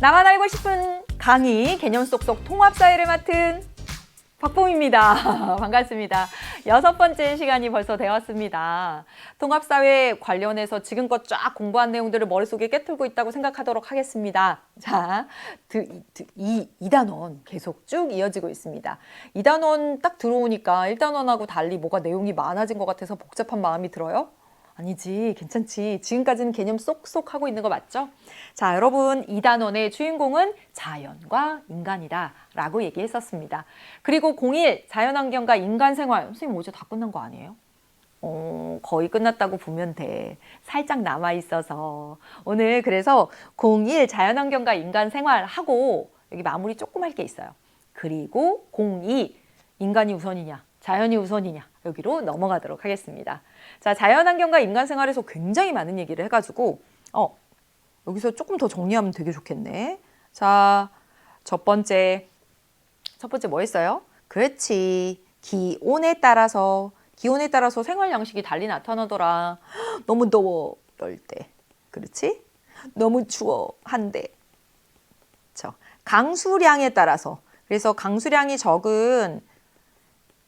나만 알고 싶은 강의 개념 쏙쏙 통합사회를 맡은 박봄입니다. 반갑습니다. 6번째 시간이 벌써 되었습니다. 통합사회 관련해서 지금껏 쫙 공부한 내용들을 머릿속에 꿰뚫고 있다고 생각하도록 하겠습니다. 자, 이 2단원 계속 쭉 이어지고 있습니다. 2단원 딱 들어오니까 1단원하고 달리 뭐가 내용이 많아진 것 같아서 복잡한 마음이 들어요? 아니지, 괜찮지. 지금까지는 개념 쏙쏙 하고 있는 거 맞죠? 자, 여러분 2단원의 주인공은 자연과 인간이다 라고 얘기했었습니다. 그리고 01 자연환경과 인간생활, 선생님 어제 다 끝난 거 아니에요? 거의 끝났다고 보면 돼. 살짝 남아있어서 오늘 그래서 01 자연환경과 인간생활 하고 여기 마무리 조금 할 게 있어요. 그리고 02 인간이 우선이냐 자연이 우선이냐 여기로 넘어가도록 하겠습니다. 자, 자연환경과 인간생활에서 굉장히 많은 얘기를 해가지고 여기서 조금 더 정리하면 되게 좋겠네. 자, 첫 번째 뭐 했어요? 그렇지. 기온에 따라서 생활 양식이 달리 나타나더라. 너무 더워, 열대. 그렇지? 너무 추워, 한대. 강수량에 따라서. 그래서 강수량이 적은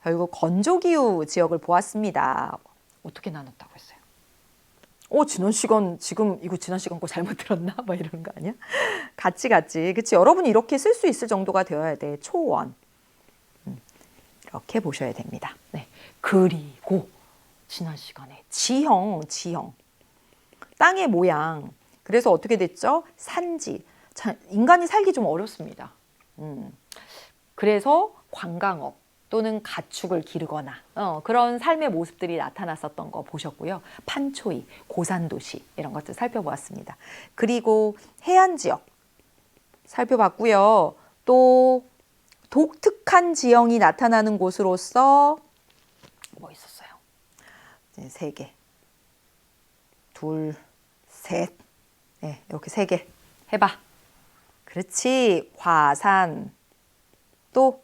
결국 건조기후 지역을 보았습니다. 어떻게 나눴다고 했어요? 지난 시간 거 잘못 들었나? 막 이러는 거 아니야? 같이. 그치? 여러분이 이렇게 쓸 수 있을 정도가 되어야 돼. 초원. 이렇게 보셔야 됩니다. 네. 그리고 지난 시간에 지형. 땅의 모양. 그래서 어떻게 됐죠? 산지. 인간이 살기 좀 어렵습니다. 그래서 관광업 또는 가축을 기르거나 그런 삶의 모습들이 나타났었던 거 보셨고요. 판초이, 고산도시 이런 것들 살펴보았습니다. 그리고 해안지역 살펴봤고요. 또 독특한 지형이 나타나는 곳으로서 뭐 있었어요? 3개, 둘, 셋, 네, 이렇게 3개 해봐. 그렇지. 화산, 또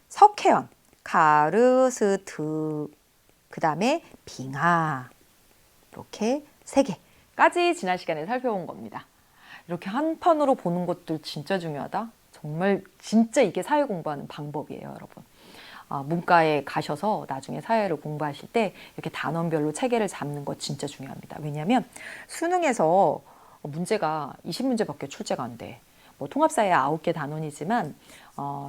석회원, 카르스트, 그 다음에 빙하, 이렇게 3개까지 지난 시간에 살펴본 겁니다. 이렇게 한 판으로 보는 것들 진짜 중요하다. 정말 진짜 이게 사회 공부하는 방법이에요, 여러분. 문과에 가셔서 나중에 사회를 공부하실 때 이렇게 단원별로 체계를 잡는 거 진짜 중요합니다. 왜냐하면 수능에서 문제가 20문제밖에 출제가 안 돼. 뭐 통합사회 9개 단원이지만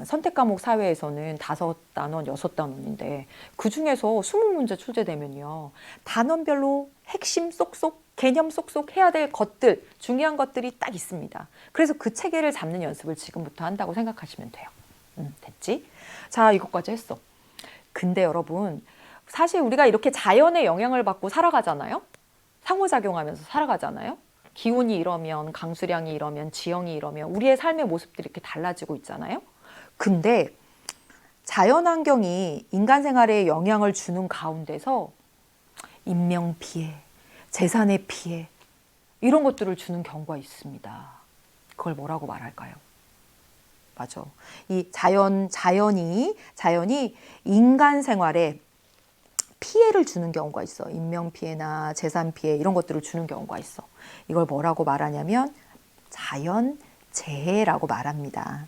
선택과목 사회에서는 5단원, 6단원인데 그중에서 20문제 출제되면요. 단원별로 핵심 쏙쏙, 개념 쏙쏙 해야 될 것들, 중요한 것들이 딱 있습니다. 그래서 그 체계를 잡는 연습을 지금부터 한다고 생각하시면 돼요. 됐지? 자, 이것까지 했어. 근데 여러분, 사실 우리가 이렇게 자연의 영향을 받고 살아가잖아요? 상호작용하면서 살아가잖아요? 기온이 이러면, 강수량이 이러면, 지형이 이러면 우리의 삶의 모습들이 이렇게 달라지고 있잖아요. 근데 자연환경이 인간 생활에 영향을 주는 가운데서 인명 피해, 재산의 피해 이런 것들을 주는 경우가 있습니다. 그걸 뭐라고 말할까요? 맞아. 이 자연이 인간 생활에 피해를 주는 경우가 있어. 인명 피해나 재산 피해 이런 것들을 주는 경우가 있어. 이걸 뭐라고 말하냐면 자연재해라고 말합니다.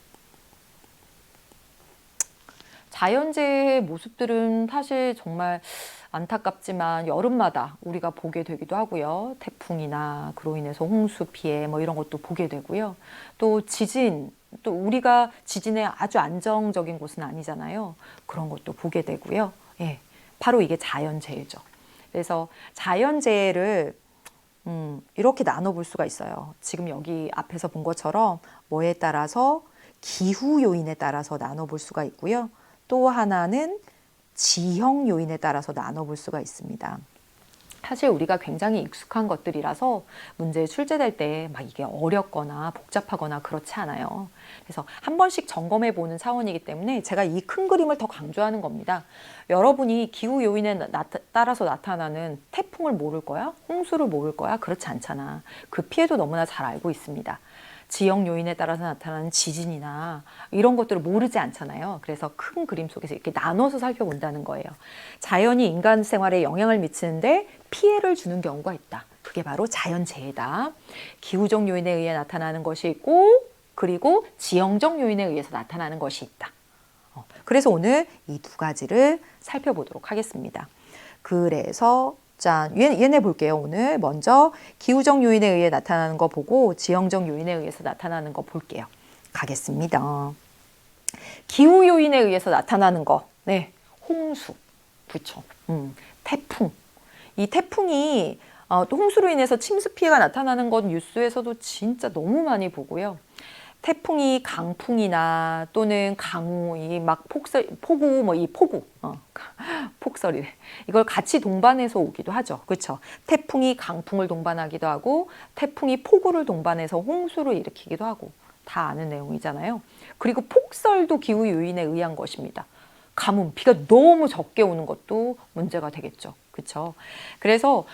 자연재해의 모습들은 사실 정말 안타깝지만 여름마다 우리가 보게 되기도 하고요. 태풍이나 그로 인해서 홍수 피해 뭐 이런 것도 보게 되고요. 또 지진, 또 우리가 지진에 아주 안정적인 곳은 아니잖아요. 그런 것도 보게 되고요. 예. 바로 이게 자연재해죠. 그래서 자연재해를 이렇게 나눠볼 수가 있어요. 지금 여기 앞에서 본 것처럼 뭐에 따라서 기후 요인에 따라서 나눠볼 수가 있고요. 또 하나는 지형 요인에 따라서 나눠볼 수가 있습니다. 사실 우리가 굉장히 익숙한 것들이라서 문제에 출제될 때 막 이게 어렵거나 복잡하거나 그렇지 않아요. 그래서 한 번씩 점검해 보는 차원이기 때문에 제가 이 큰 그림을 더 강조하는 겁니다. 여러분이 기후 요인에 따라서 나타나는 태풍을 모를 거야? 홍수를 모를 거야? 그렇지 않잖아. 그 피해도 너무나 잘 알고 있습니다. 지역 요인에 따라서 나타나는 지진이나 이런 것들을 모르지 않잖아요. 그래서 큰 그림 속에서 이렇게 나눠서 살펴본다는 거예요. 자연이 인간 생활에 영향을 미치는데 피해를 주는 경우가 있다. 그게 바로 자연재해다. 기후적 요인에 의해 나타나는 것이 있고 그리고 지형적 요인에 의해서 나타나는 것이 있다. 그래서 오늘 이 두 가지를 살펴보도록 하겠습니다. 그래서 자, 얘네 볼게요. 오늘 먼저 기후적 요인에 의해 나타나는 거 보고 지형적 요인에 의해서 나타나는 거 볼게요. 가겠습니다. 기후 요인에 의해서 나타나는 거, 네, 홍수, 그렇죠. 태풍. 이 태풍이 또 홍수로 인해서 침수 피해가 나타나는 건 뉴스에서도 진짜 너무 많이 보고요. 태풍이 강풍이나 또는 강우, 이 막 폭우, 뭐 이 폭우, 폭설이래. 이걸 같이 동반해서 오기도 하죠. 그렇죠. 태풍이 강풍을 동반하기도 하고, 태풍이 폭우를 동반해서 홍수를 일으키기도 하고, 다 아는 내용이잖아요. 그리고 폭설도 기후 요인에 의한 것입니다. 가뭄, 비가 너무 적게 오는 것도 문제가 되겠죠. 그렇죠. 그래서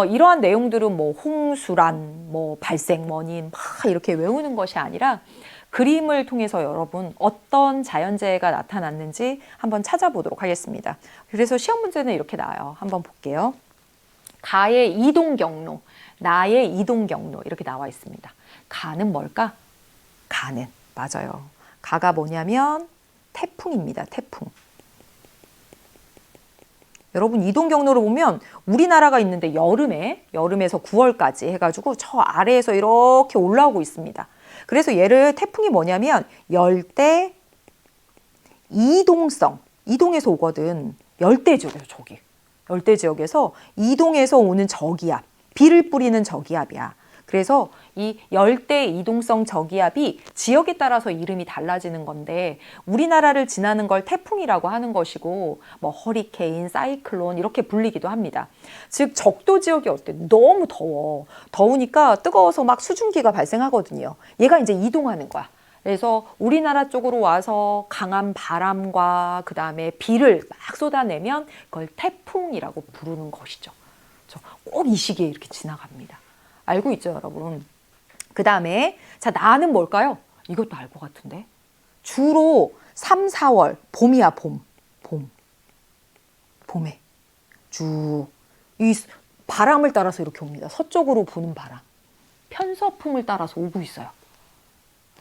이러한 내용들은 뭐 홍수란, 뭐 발생 원인 막 이렇게 외우는 것이 아니라 그림을 통해서 여러분 어떤 자연재해가 나타났는지 한번 찾아보도록 하겠습니다. 그래서 시험 문제는 이렇게 나와요. 한번 볼게요. 가의 이동 경로, 나의 이동 경로 이렇게 나와 있습니다. 가는 뭘까? 가는, 맞아요. 가가 뭐냐면 태풍입니다. 태풍. 여러분 이동 경로를 보면 우리나라가 있는데 여름에서 9월까지 해가지고 저 아래에서 이렇게 올라오고 있습니다. 그래서 얘를 태풍이 뭐냐면 열대 이동성, 이동해서 오거든. 열대 지역에서 저기. 열대 지역에서 이동해서 오는 저기압, 비를 뿌리는 저기압이야. 그래서 이 열대 이동성 저기압이 지역에 따라서 이름이 달라지는 건데 우리나라를 지나는 걸 태풍이라고 하는 것이고 뭐 허리케인, 사이클론 이렇게 불리기도 합니다. 즉 적도 지역이 어때? 너무 더워. 더우니까 뜨거워서 막 수증기가 발생하거든요. 얘가 이제 이동하는 거야. 그래서 우리나라 쪽으로 와서 강한 바람과 그 다음에 비를 막 쏟아내면 그걸 태풍이라고 부르는 것이죠. 꼭 이 시기에 이렇게 지나갑니다. 알고 있죠, 여러분? 그 다음에 자, 나는 뭘까요? 이것도 알 것 같은데. 주로 3, 4월, 봄이야, 봄. 봄에 쭉 이 바람을 따라서 이렇게 옵니다. 서쪽으로 부는 바람. 편서풍을 따라서 오고 있어요.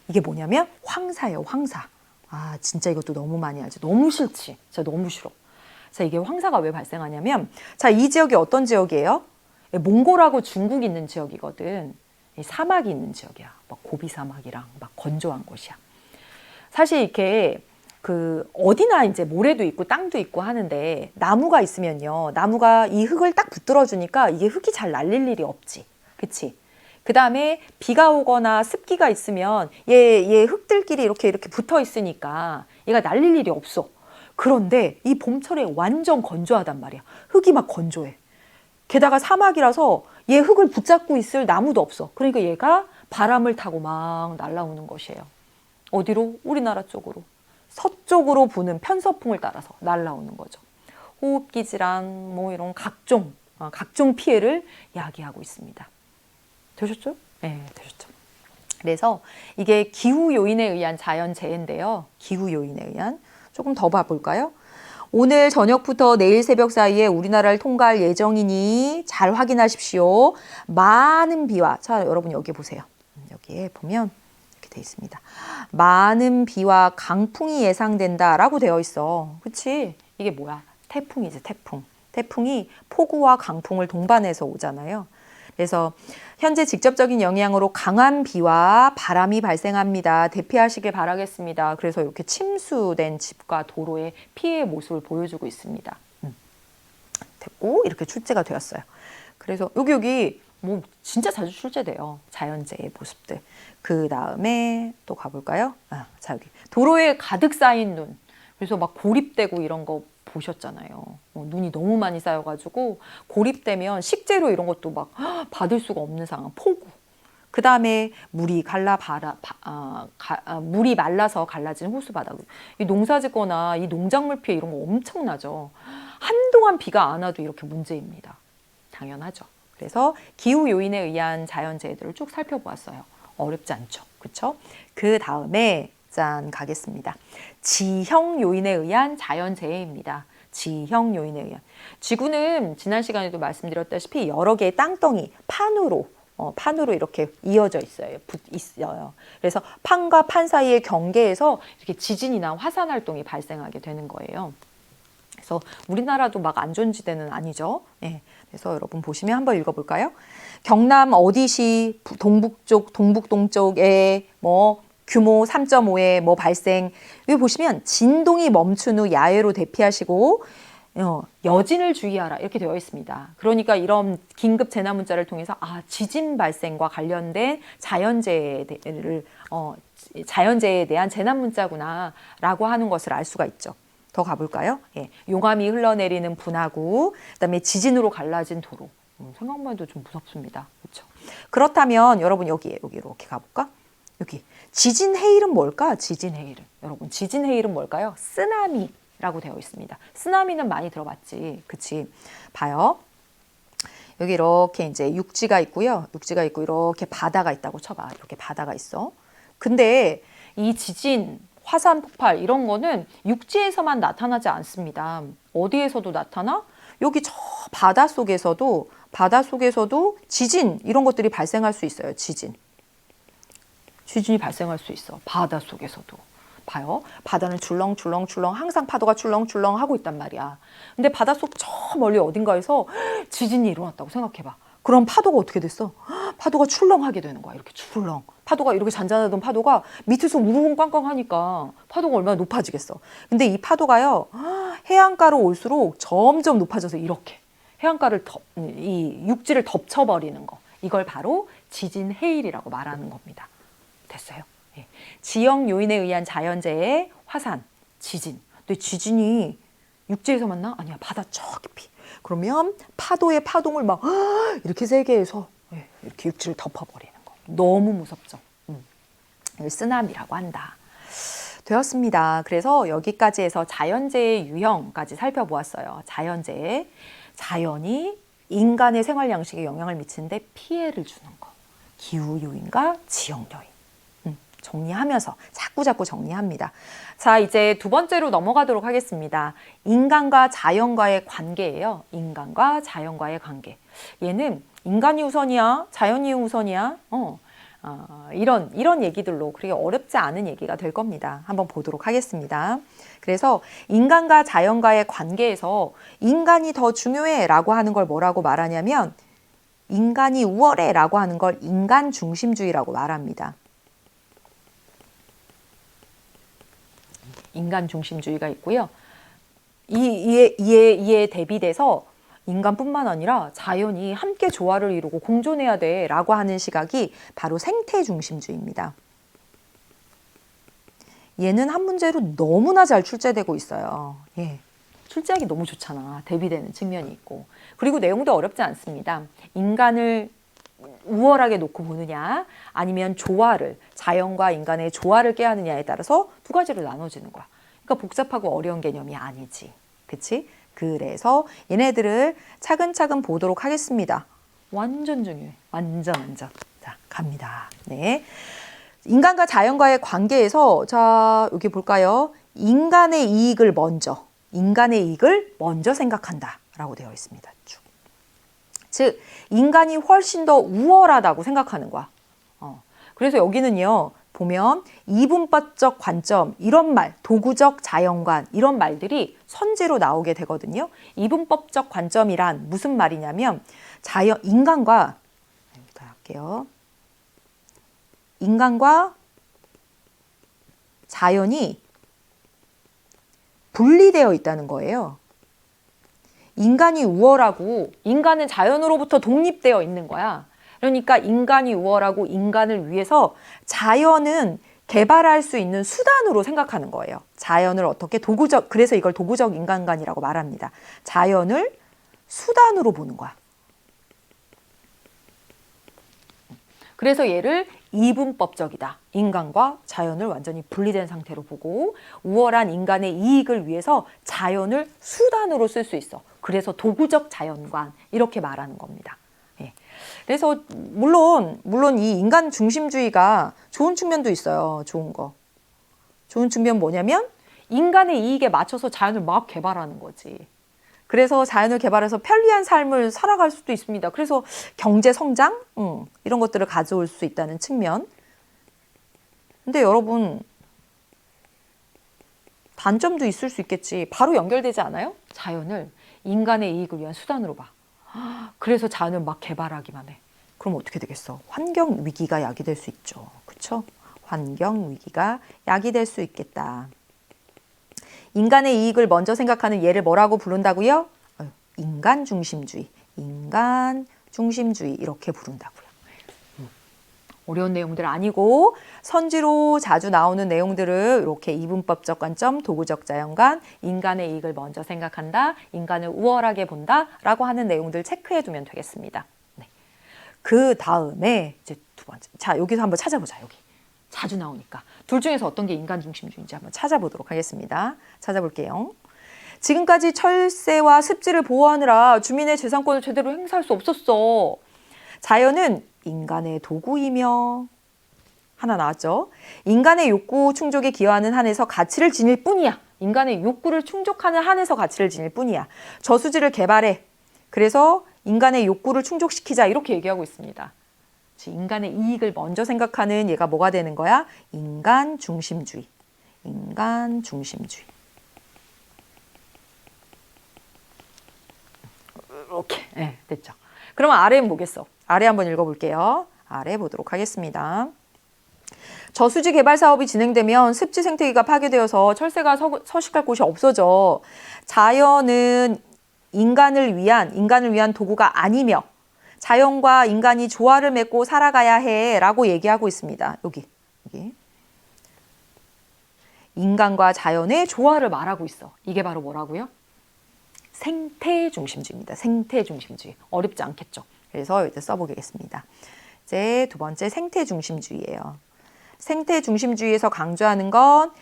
이게 뭐냐면 황사예요, 황사. 아, 진짜 이것도 너무 많이 알지. 너무 싫지. 진짜 너무 싫어. 자, 이게 황사가 왜 발생하냐면 자, 이 지역이 어떤 지역이에요? 몽골하고 중국 있는 지역이거든. 사막이 있는 지역이야. 막 고비 사막이랑 막 건조한 곳이야. 사실 이렇게 그 어디나 이제 모래도 있고 땅도 있고 하는데 나무가 있으면요. 나무가 이 흙을 딱 붙들어 주니까 이게 흙이 잘 날릴 일이 없지. 그치? 그 다음에 비가 오거나 습기가 있으면 얘 흙들끼리 이렇게 붙어 있으니까 얘가 날릴 일이 없어. 그런데 이 봄철에 완전 건조하단 말이야. 흙이 막 건조해. 게다가 사막이라서 얘 흙을 붙잡고 있을 나무도 없어. 그러니까 얘가 바람을 타고 막 날아오는 것이에요. 어디로? 우리나라 쪽으로. 서쪽으로 부는 편서풍을 따라서 날아오는 거죠. 호흡기 질환, 뭐 이런 각종 피해를 야기하고 있습니다. 되셨죠? 네, 되셨죠. 그래서 이게 기후 요인에 의한 자연재해인데요. 기후 요인에 의한. 조금 더 봐볼까요? 오늘 저녁부터 내일 새벽 사이에 우리나라를 통과할 예정이니 잘 확인하십시오. 많은 비와, 자, 여러분 여기 보세요. 여기에 보면 이렇게 돼 있습니다. 많은 비와 강풍이 예상된다라고 되어 있어. 그치? 이게 뭐야? 태풍이지, 태풍. 태풍이 폭우와 강풍을 동반해서 오잖아요. 그래서 현재 직접적인 영향으로 강한 비와 바람이 발생합니다. 대피하시길 바라겠습니다. 그래서 이렇게 침수된 집과 도로의 피해의 모습을 보여주고 있습니다. 됐고 이렇게 출제가 되었어요. 그래서 여기 뭐 진짜 자주 출제돼요. 자연재해의 모습들. 그 다음에 또 가볼까요? 자, 여기 도로에 가득 쌓인 눈. 그래서 막 고립되고 이런 거 보셨잖아요. 눈이 너무 많이 쌓여가지고 고립되면 식재료 이런 것도 막 받을 수가 없는 상황. 폭우. 그 다음에 물이 물이 말라서 갈라진 호수바닥. 이 농사짓거나 이 농작물 피해 이런 거 엄청나죠. 한동안 비가 안 와도 이렇게 문제입니다. 당연하죠. 그래서 기후 요인에 의한 자연재해들을 쭉 살펴보았어요. 어렵지 않죠. 그렇죠? 그 다음에 짠 가겠습니다. 지형 요인에 의한 자연재해입니다. 지형 요인에 의한. 지구는 지난 시간에도 말씀드렸다시피 여러 개의 땅덩이, 판으로 판으로 이렇게 이어져 있어요. 그래서 판과 판 사이의 경계에서 이렇게 지진이나 화산 활동이 발생하게 되는 거예요. 그래서 우리나라도 막 안전지대는 아니죠. 예. 그래서 여러분 보시면 한번 읽어볼까요? 경남 어디시 동북동쪽에 뭐 규모 3.5의 뭐 발생. 여기 보시면 진동이 멈춘 후 야외로 대피하시고 여진을 주의하라 이렇게 되어 있습니다. 그러니까 이런 긴급 재난 문자를 통해서 지진 발생과 관련된 자연재해에 대한 재난 문자구나라고 하는 것을 알 수가 있죠. 더 가볼까요? 예, 용암이 흘러내리는 분화구, 그다음에 지진으로 갈라진 도로. 생각만 해도 좀 무섭습니다. 그렇죠? 그렇다면 여러분 여기 이렇게 가볼까? 여기 지진 해일은 뭘까? 지진 해일은 여러분 지진 해일은 뭘까요? 쓰나미라고 되어 있습니다. 쓰나미는 많이 들어봤지, 그치? 봐요. 여기 이렇게 이제 육지가 있고요. 육지가 있고 이렇게 바다가 있다고 쳐봐. 이렇게 바다가 있어. 근데 이 지진 화산 폭발 이런 거는 육지에서만 나타나지 않습니다. 어디에서도 나타나? 여기 저 바다 속에서도 지진 이런 것들이 발생할 수 있어요. 지진이 발생할 수 있어. 바다 속에서도. 봐요. 바다는 출렁출렁 항상 파도가 출렁출렁 하고 있단 말이야. 근데 바닷속 저 멀리 어딘가에서 지진이 일어났다고 생각해봐. 그럼 파도가 어떻게 됐어? 파도가 출렁하게 되는 거야. 이렇게 출렁. 파도가 이렇게 잔잔하던 파도가 밑에서 우르릉 꽝꽝 하니까 파도가 얼마나 높아지겠어. 근데 이 파도가요, 해안가로 올수록 점점 높아져서 이렇게 이 육지를 덮쳐버리는 거. 이걸 바로 지진 해일이라고 말하는 겁니다. 됐어요? 예. 지역 요인에 의한 자연재해, 화산, 지진. 근데 지진이 육지에서 만나? 아니야, 바다 저 깊이. 그러면 파도의 파동을 막 이렇게 세게 해서 이렇게 육지를 덮어버리는 거. 너무 무섭죠. 이걸 쓰나미라고 한다. 되었습니다. 그래서 여기까지 해서 자연재해 유형까지 살펴보았어요. 자연재해, 자연이 인간의 생활 양식에 영향을 미치는데 피해를 주는 거. 기후 요인과 지역 요인. 정리하면서 자꾸 정리합니다. 자, 이제 두 번째로 넘어가도록 하겠습니다. 인간과 자연과의 관계예요. 인간과 자연과의 관계. 얘는 인간이 우선이야? 자연이 우선이야? 이런 얘기들로 그렇게 어렵지 않은 얘기가 될 겁니다. 한번 보도록 하겠습니다. 그래서 인간과 자연과의 관계에서 인간이 더 중요해 라고 하는 걸 뭐라고 말하냐면 인간이 우월해 라고 하는 걸 인간 중심주의라고 말합니다. 인간 중심주의가 있고요. 이에 대비돼서 인간뿐만 아니라 자연이 함께 조화를 이루고 공존해야 돼 라고 하는 시각이 바로 생태 중심주의입니다. 얘는 한 문제로 너무나 잘 출제되고 있어요. 예. 출제하기 너무 좋잖아. 대비되는 측면이 있고. 그리고 내용도 어렵지 않습니다. 인간을 우월하게 놓고 보느냐 아니면 자연과 인간의 조화를 깨하느냐에 따라서 두 가지로 나눠지는 거야. 그러니까 복잡하고 어려운 개념이 아니지. 그치? 그래서 얘네들을 차근차근 보도록 하겠습니다. 완전 중요해. 완전. 자, 갑니다. 네. 인간과 자연과의 관계에서 자, 여기 볼까요? 인간의 이익을 먼저 생각한다 라고 되어 있습니다. 쭉. 즉 인간이 훨씬 더 우월하다고 생각하는 거야. 그래서 여기는요. 보면 이분법적 관점 이런 말, 도구적 자연관 이런 말들이 선제로 나오게 되거든요. 이분법적 관점이란 무슨 말이냐면 인간과 자연이 분리되어 있다는 거예요. 인간이 우월하고 인간은 자연으로부터 독립되어 있는 거야. 그러니까 인간이 우월하고 인간을 위해서 자연은 개발할 수 있는 수단으로 생각하는 거예요. 자연을 어떻게 그래서 이걸 도구적 인간관이라고 말합니다. 자연을 수단으로 보는 거야. 그래서 얘를 이분법적이다. 인간과 자연을 완전히 분리된 상태로 보고 우월한 인간의 이익을 위해서 자연을 수단으로 쓸 수 있어. 그래서 도구적 자연관 이렇게 말하는 겁니다. 예. 그래서 물론 이 인간 중심주의가 좋은 측면도 있어요. 좋은 거. 좋은 측면 뭐냐면 인간의 이익에 맞춰서 자연을 막 개발하는 거지. 그래서 자연을 개발해서 편리한 삶을 살아갈 수도 있습니다. 그래서 경제 성장 이런 것들을 가져올 수 있다는 측면. 근데 여러분 단점도 있을 수 있겠지. 바로 연결되지 않아요? 자연을 인간의 이익을 위한 수단으로 봐. 그래서 자연을 막 개발하기만 해. 그럼 어떻게 되겠어? 환경 위기가 야기될 수 있죠. 그렇죠? 환경 위기가 야기될 수 있겠다. 인간의 이익을 먼저 생각하는 얘를 뭐라고 부른다고요? 인간 중심주의. 인간 중심주의 이렇게 부른다고요. 어려운 내용들 아니고 선지로 자주 나오는 내용들을 이렇게 이분법적 관점, 도구적 자연관, 인간의 이익을 먼저 생각한다, 인간을 우월하게 본다 라고 하는 내용들 체크해 두면 되겠습니다. 네. 그 다음에 이제 두 번째. 자, 여기서 한번 찾아보자. 여기. 자주 나오니까. 둘 중에서 어떤 게 인간 중심주의인지 한번 찾아보도록 하겠습니다. 찾아볼게요. 지금까지 철새와 습지를 보호하느라 주민의 재산권을 제대로 행사할 수 없었어. 자연은 인간의 도구이며 하나 나왔죠. 인간의 욕구 충족에 기여하는 한에서 가치를 지닐 뿐이야. 인간의 욕구를 충족하는 한에서 가치를 지닐 뿐이야. 저수지를 개발해. 그래서 인간의 욕구를 충족시키자 이렇게 얘기하고 있습니다. 인간의 이익을 먼저 생각하는 얘가 뭐가 되는 거야? 인간 중심주의. 인간 중심주의. 이렇게 네, 됐죠. 그러면 아래는 뭐겠어? 아래 한번 읽어볼게요. 아래 보도록 하겠습니다. 저수지 개발 사업이 진행되면 습지 생태계가 파괴되어서 철새가 서식할 곳이 없어져. 자연은 인간을 위한 도구가 아니며 자연과 인간이 조화를 맺고 살아가야 해라고 얘기하고 있습니다. 여기. 인간과 자연의 조화를 말하고 있어. 이게 바로 뭐라고요? 생태 중심주의입니다. 생태 중심주의. 어렵지 않겠죠? 그래서 이제 써보겠습니다. 이제 두 번째 생태 중심주의예요. 생태 중심주의에서 강조하는 건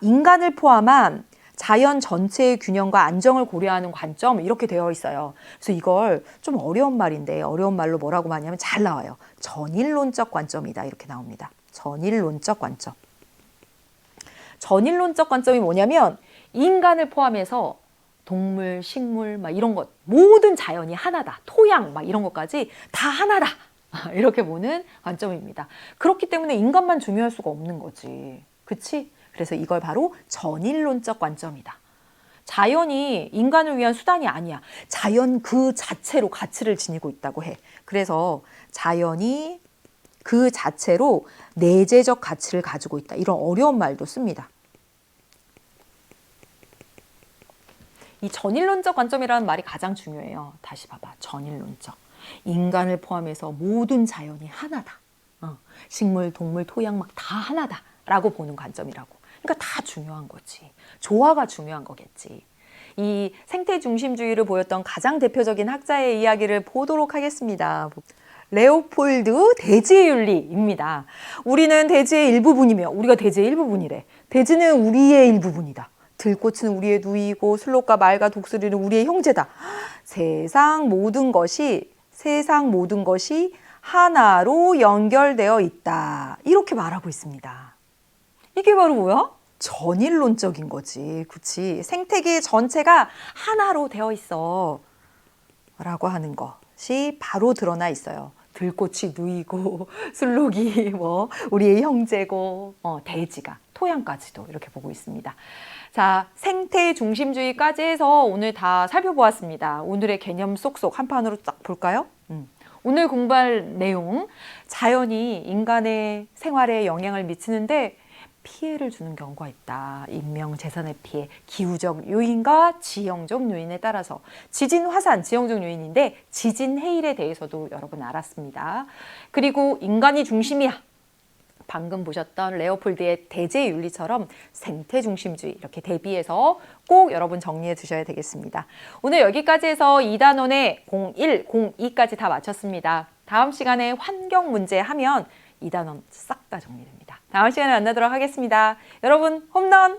인간을 포함한 자연 전체의 균형과 안정을 고려하는 관점 이렇게 되어 있어요. 그래서 이걸 좀 어려운 말인데 어려운 말로 뭐라고 하냐면 잘 나와요. 전일론적 관점이다 이렇게 나옵니다. 전일론적 관점. 전일론적 관점이 뭐냐면 인간을 포함해서 동물, 식물 막 이런 것 모든 자연이 하나다. 토양 막 이런 것까지 다 하나다. 이렇게 보는 관점입니다. 그렇기 때문에 인간만 중요할 수가 없는 거지. 그치? 그래서 이걸 바로 전일론적 관점이다. 자연이 인간을 위한 수단이 아니야. 자연 그 자체로 가치를 지니고 있다고 해. 그래서 자연이 그 자체로 내재적 가치를 가지고 있다. 이런 어려운 말도 씁니다. 이 전일론적 관점이라는 말이 가장 중요해요. 다시 봐봐. 전일론적. 인간을 포함해서 모든 자연이 하나다. 식물, 동물, 토양 막 다 하나다. 라고 보는 관점이라고. 그러니까 다 중요한 거지. 조화가 중요한 거겠지. 이 생태 중심주의를 보였던 가장 대표적인 학자의 이야기를 보도록 하겠습니다. 레오폴드 대지의 윤리입니다. 우리는 대지의 일부분이며 우리가 대지의 일부분이래. 대지는 우리의 일부분이다. 들꽃은 우리의 누이고 술록과 말과 독수리는 우리의 형제다. 세상 모든 것이 하나로 연결되어 있다. 이렇게 말하고 있습니다. 이게 바로 뭐야? 전일론적인 거지. 그치? 생태계 전체가 하나로 되어 있어. 라고 하는 것이 바로 드러나 있어요. 들꽃이 누이고 술록이 우리의 형제고 대지가 토양까지도 이렇게 보고 있습니다. 자, 생태 중심주의까지 해서 오늘 다 살펴보았습니다. 오늘의 개념 쏙쏙 한 판으로 딱 볼까요? 오늘 공부할 내용, 자연이 인간의 생활에 영향을 미치는데 피해를 주는 경우가 있다. 인명, 재산의 피해, 기후적 요인과 지형적 요인에 따라서 지진, 화산, 지형적 요인인데 지진, 해일에 대해서도 여러분 알았습니다. 그리고 인간이 중심이야. 방금 보셨던 레오폴드의 대지의 윤리처럼 생태 중심주의 이렇게 대비해서 꼭 여러분 정리해 두셔야 되겠습니다. 오늘 여기까지 해서 2단원의 01, 02까지 다 마쳤습니다. 다음 시간에 환경 문제 하면 2단원 싹 다 정리됩니다. 다음 시간에 만나도록 하겠습니다. 여러분 홈런!